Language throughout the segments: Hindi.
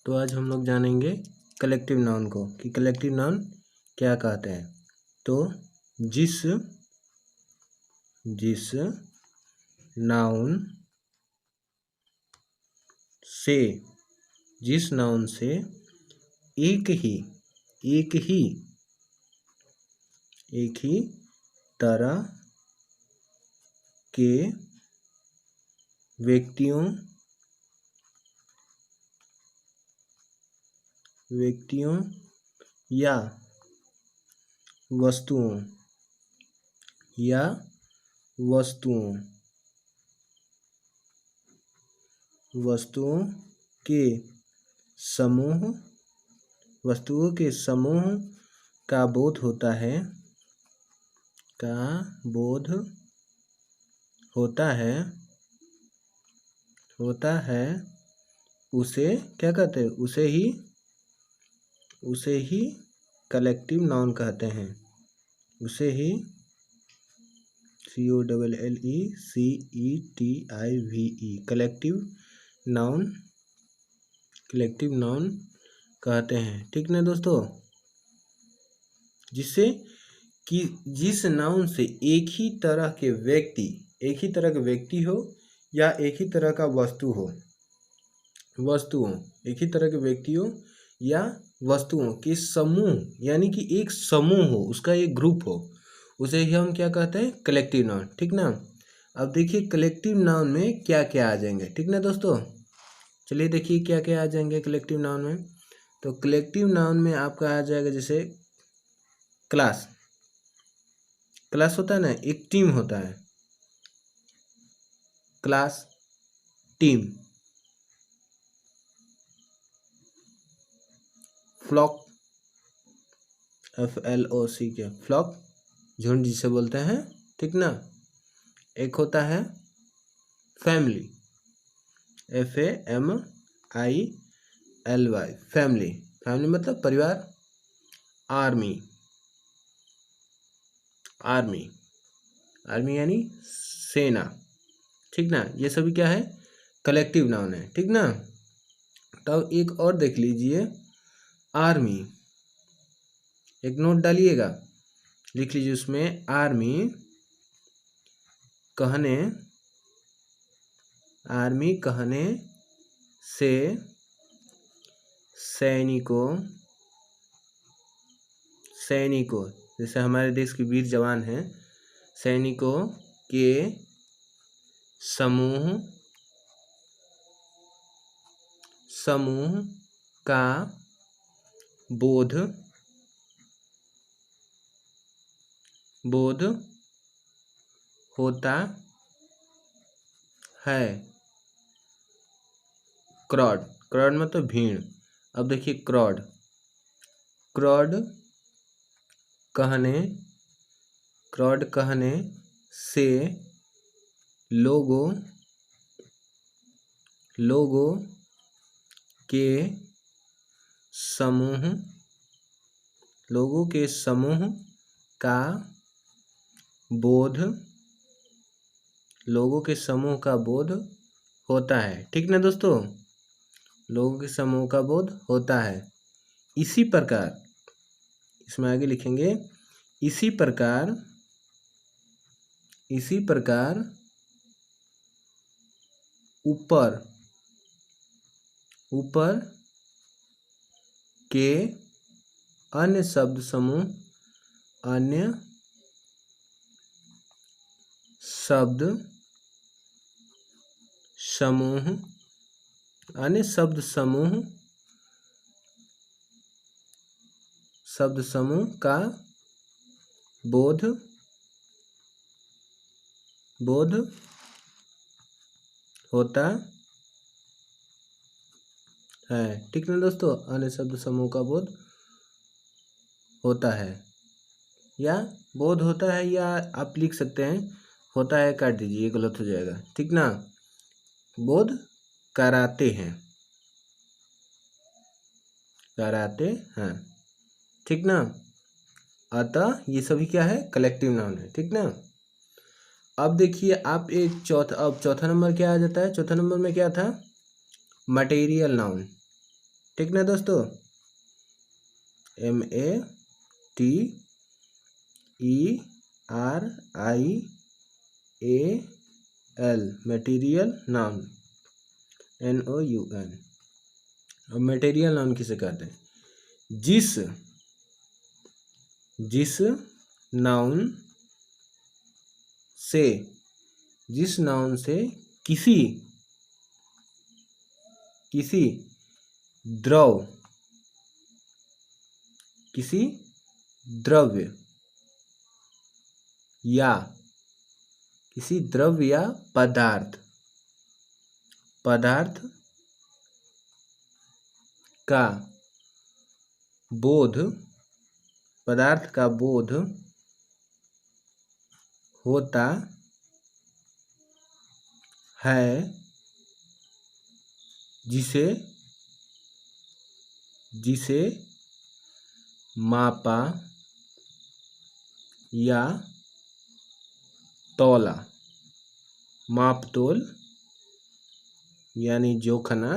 तो आज हम लोग जानेंगे कलेक्टिव नाउन को कि कलेक्टिव नाउन क्या कहते हैं। तो जिस नाउन से एक ही तरह के व्यक्तियों या वस्तुओं के समूह का बोध होता है उसे क्या कहते हैं, उसे ही कलेक्टिव नाउन कहते हैं। उसे ही COLLECTIVE कलेक्टिव नाउन कहते हैं। ठीक ना दोस्तों, जिस नाउन से एक ही तरह के व्यक्ति हो या एक ही तरह का वस्तुओं के समूह, यानी कि एक समूह हो, उसका एक ग्रुप हो, उसे ही हम क्या कहते हैं, कलेक्टिव नाउन। ठीक ना। अब देखिए कलेक्टिव नाउन में क्या क्या आ जाएंगे। ठीक ना दोस्तों, चलिए देखिए क्या क्या आ जाएंगे कलेक्टिव नाउन में। तो कलेक्टिव नाउन में आपका आ जाएगा जैसे क्लास होता है ना, एक टीम होता है, क्लास टीम। फ्लॉक FLOC के फ्लॉक, झुंड जिसे बोलते हैं। ठीक ना। एक होता है फैमिली FAMILY फैमिली मतलब परिवार। आर्मी यानी सेना। ठीक ना। ये सभी क्या है, कलेक्टिव नाउन है। ठीक ना। तब एक और देख लीजिए, आर्मी, एक नोट डालिएगा, लिख लीजिए उसमें आर्मी कहने से सैनिकों जैसे हमारे देश के वीर जवान हैं, सैनिकों के समूह का बोध होता है। क्राउड मतलब भीड़। अब देखिए क्राउड कहने से लोगों के समूह का बोध होता है। ठीक ना दोस्तों, लोगों के समूह का बोध होता है। इसी प्रकार इसमें आगे लिखेंगे, इसी प्रकार ऊपर के अन्य शब्द समूह का बोध होता है। ठीक ना दोस्तों, अन्य शब्द समूह का बोध होता है, या बोध होता है, या आप लिख सकते हैं होता है, काट दीजिए, गलत हो जाएगा। ठीक ना। बोध कराते हैं। ठीक ना। अतः ये सभी क्या है, कलेक्टिव नाउन है। ठीक ना। अब देखिए आप चौथा नंबर क्या आ जाता है। चौथा नंबर में क्या था, मटेरियल नाउन। ठीक ना दोस्तों, MATERIAL, मटेरियल नाउन, NOUN। अब मटेरियल नाउन किसे कहते हैं? जिस नाउन से किसी द्रव्य या पदार्थ का बोध होता है, जिसे मापा या तौला, माप-तोल यानी जोखना,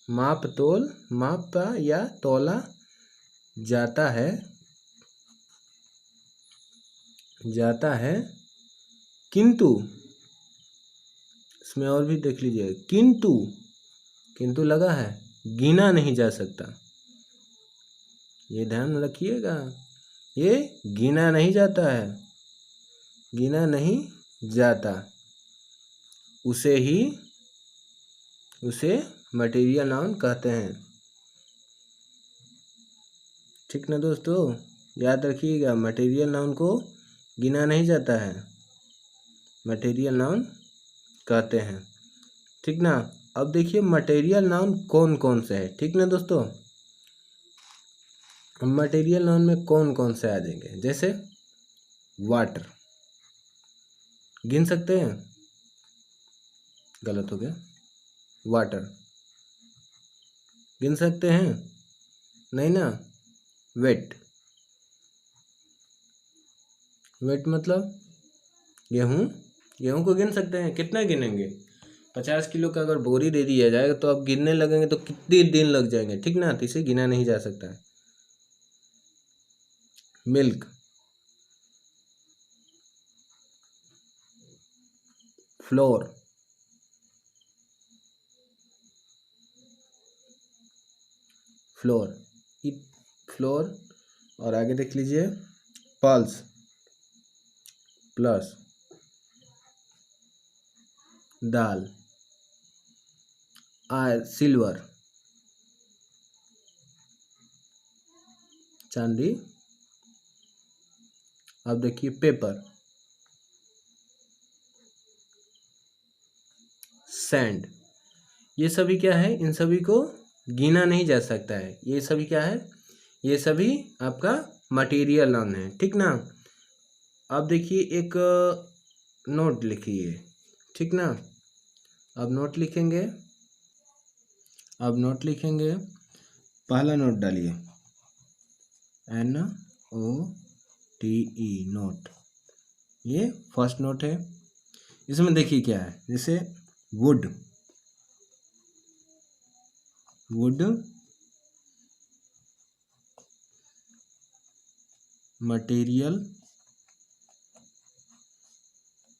मापा या तौला जाता है, किंतु इसमें और भी देख लीजिए, किंतु लगा है, गिना नहीं जा सकता। ये ध्यान रखिएगा, ये गिना नहीं जाता, उसे मटेरियल नाउन कहते हैं। ठीक ना दोस्तों, याद रखिएगा, मटेरियल नाउन को गिना नहीं जाता है, मटेरियल नाउन कहते हैं। ठीक ना। अब देखिए मटेरियल नाउन कौन कौन से है। ठीक ना दोस्तों, मटेरियल नाउन में कौन कौन से आ जाएंगे, जैसे वाटर, गिन सकते हैं? गलत हो गया, वाटर गिन सकते हैं? नहीं ना। वेट मतलब गेहूं को गिन सकते हैं? कितना गिनेंगे? 50 किलो का अगर बोरी दे दिया जाएगा तो आप गिनने लगेंगे तो कितने दिन लग जाएंगे। ठीक ना, तो इसे गिना नहीं जा सकता है। मिल्क, फ्लोर, और आगे देख लीजिए, पल्स, प्लस, दाल, सिल्वर, चांदी। अब देखिए पेपर, सैंड। ये सभी क्या है? इन सभी को गिना नहीं जा सकता है। ये सभी क्या है? ये सभी आपका मटेरियल नाउन है। ठीक ना। अब देखिए एक नोट लिखिए। ठीक ना, अब नोट लिखेंगे। पहला नोट डालिए, NOTE, नोट। ये फर्स्ट नोट है। इसमें देखिए क्या है, जैसे वुड, मटेरियल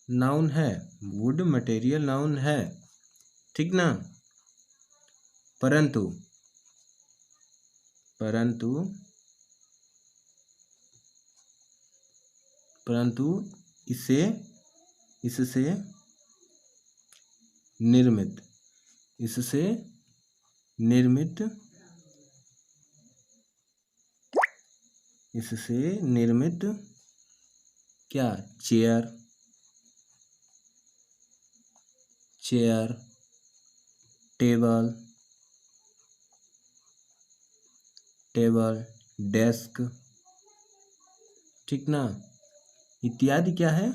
नाउन है, वुड मटेरियल नाउन है। ठीक ना, परंतु इससे निर्मित क्या? Chair, table, desk. ठीक ना, इत्यादि क्या है?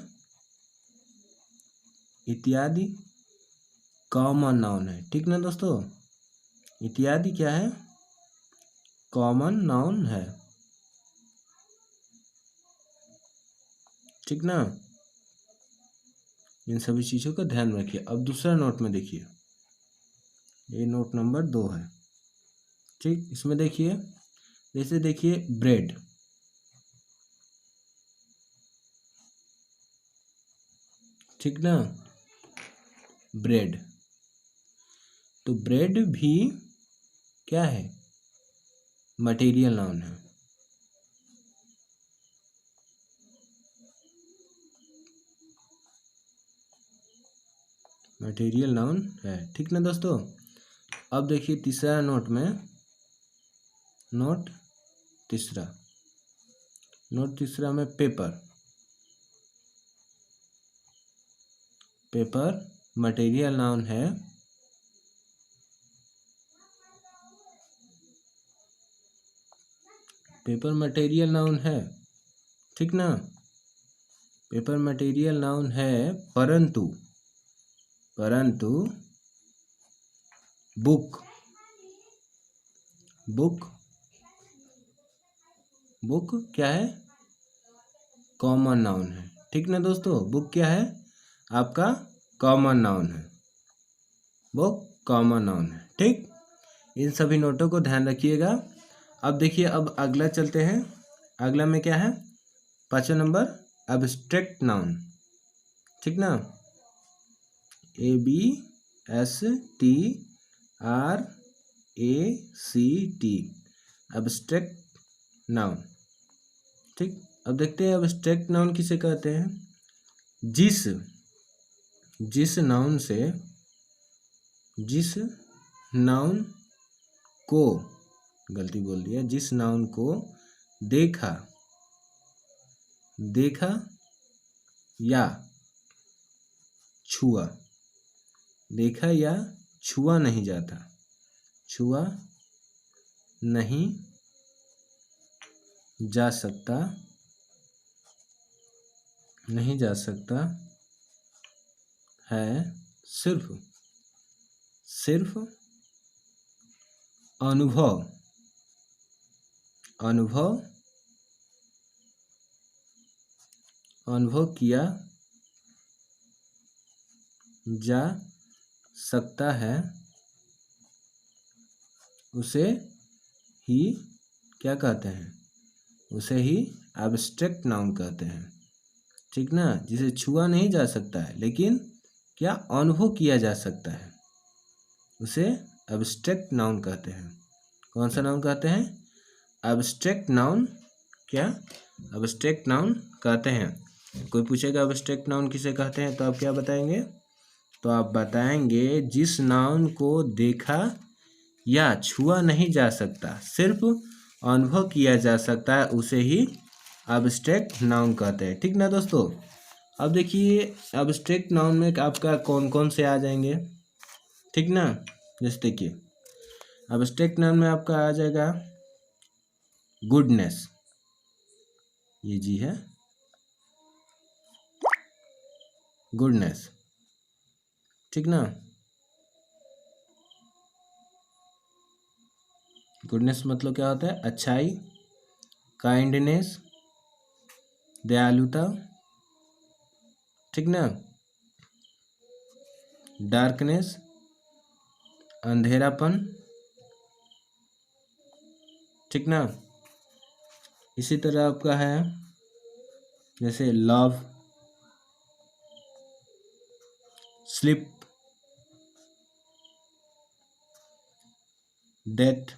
इत्यादि कॉमन नाउन है। ठीक ना दोस्तों, इत्यादि क्या है? कॉमन नाउन है। ठीक ना, इन सभी चीज़ों का ध्यान रखिए। अब दूसरा नोट में देखिए, ये नोट नंबर 2 है। ठीक, इसमें देखिए, जैसे देखिए ब्रेड, ठीक ना, ब्रेड, तो ब्रेड भी क्या है, मटेरियल नाउन है। मटेरियल नाउन है, ठीक ना दोस्तों। अब देखिए तीसरा नोट में, नोट तीसरा, नोट तीसरा में पेपर, पेपर मटेरियल नाउन है, पेपर मटेरियल नाउन है, ठीक ना, पेपर मटेरियल नाउन है, परंतु, परंतु बुक, बुक, बुक क्या है, कॉमन नाउन है, ठीक ना दोस्तों। बुक क्या है आपका, कॉमन नाउन है, बुक कॉमन नाउन है, ठीक। इन सभी नोटों को ध्यान रखिएगा। अब देखिए, अब अगला चलते हैं। अगला में क्या है, 5वां नंबर, एब्स्ट्रैक्ट नाउन, ठीक ना, ABSTRACT, एब्स्ट्रैक्ट नाउन, ठीक। अब देखते हैं एब्स्ट्रैक्ट नाउन किसे कहते हैं। जिस, जिस नाउन से, जिस नाउन को, गलती बोल दिया, जिस नाउन को देखा, देखा या छुआ, देखा या छुआ नहीं जाता, छुआ नहीं जा सकता, नहीं जा सकता है, सिर्फ, सिर्फ अनुभव, अनुभव, अनुभव किया जा सकता है, उसे ही क्या कहते हैं, उसे ही एब्स्ट्रैक्ट नाउन कहते हैं, ठीक ना। जिसे छुआ नहीं जा सकता है लेकिन क्या अनुभव किया जा सकता है, उसे एब्स्ट्रैक्ट नाउन कहते हैं। कौन सा नाउन कहते हैं, एब्स्ट्रैक्ट नाउन, क्या, एब्स्ट्रैक्ट नाउन कहते हैं। कोई पूछेगा एब्स्ट्रैक्ट नाउन किसे कहते हैं, तो आप क्या बताएंगे, तो आप बताएंगे जिस नाउन को देखा या छुआ नहीं जा सकता, सिर्फ अनुभव किया जा सकता है, उसे ही एब्स्ट्रैक्ट नाउन कहते हैं, ठीक ना दोस्तों। अब देखिए एब्स्ट्रैक्ट नाउन में आपका कौन कौन से आ जाएंगे, ठीक ना। जैसे देखिए एब्स्ट्रैक्ट नाउन में आपका आ जाएगा गुडनेस, ये जी है, गुडनेस, ठीक ना। गुडनेस मतलब क्या होता है, अच्छाई, काइंडनेस, दयालुता, ठीक ना। डार्कनेस, अंधेरापन, ठीक ना। इसी तरह आपका है जैसे लव, स्लिप, डेथ,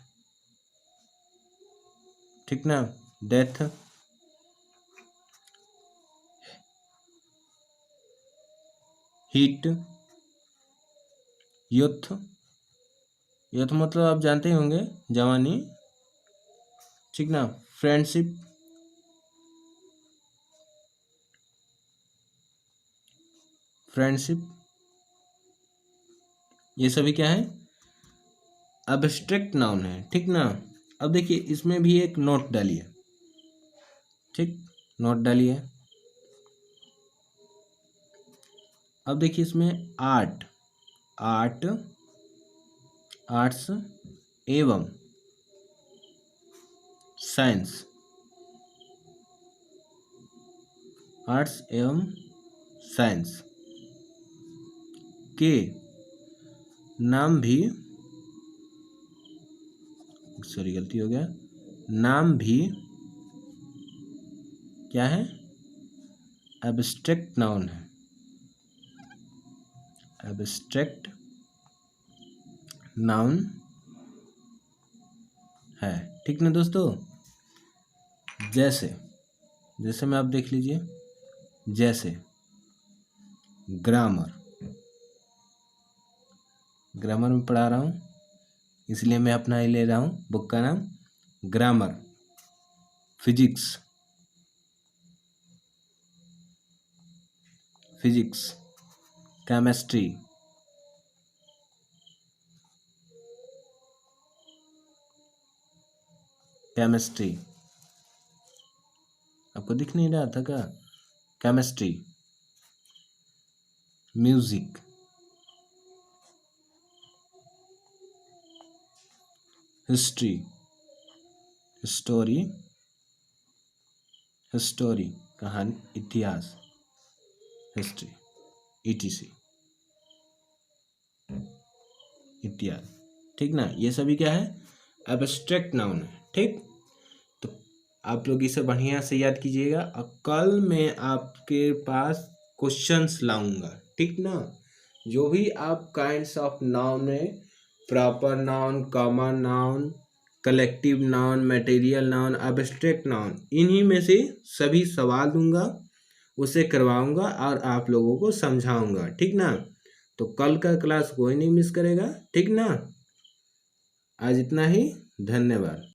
ठीक ना, डेथ, हीट, यूथ, यूथ मतलब आप जानते ही होंगे, जवानी, ठीक ना। फ्रेंडशिप, फ्रेंडशिप, ये सभी क्या है, एब्स्ट्रैक्ट नाउन है, ठीक ना। अब देखिए इसमें भी एक नोट डालिए, ठीक, नोट डालिए। अब देखिए इसमें आर्ट, आर्ट, आर्ट्स एवं साइंस, आर्ट्स एवं साइंस के नाम भी सॉरी गलती हो गया, नाम भी क्या है, एब्स्ट्रैक्ट नाउन है, एब्स्ट्रैक्ट नाउन है, ठीक ना दोस्तों। जैसे में आप देख लीजिए, जैसे ग्रामर में पढ़ा रहा हूँ, इसलिए मैं अपना ही ले रहा हूँ बुक का नाम, ग्रामर। फिजिक्स केमिस्ट्री, आपको दिख नहीं रहा था क्या, केमिस्ट्री। म्यूजिक, हिस्ट्री, हिस्टोरी कहानी, इतिहास, हिस्ट्री, ETC इत्यादि, ठीक ना। ये सभी क्या है, एब्स्ट्रैक्ट नाउन है, ठीक। तो आप लोग इसे बढ़िया से याद कीजिएगा, और कल मैं आपके पास क्वेश्चंस लाऊंगा, ठीक ना। जो भी आप काइंड्स ऑफ नाउन है, proper noun, common noun, collective noun, material noun, abstract noun, इन्हीं में से सभी सवाल दूंगा, उसे करवाऊंगा और आप लोगों को समझाऊंगा, ठीक ना। तो कल का क्लास कोई नहीं मिस करेगा, ठीक ना। आज इतना ही, धन्यवाद।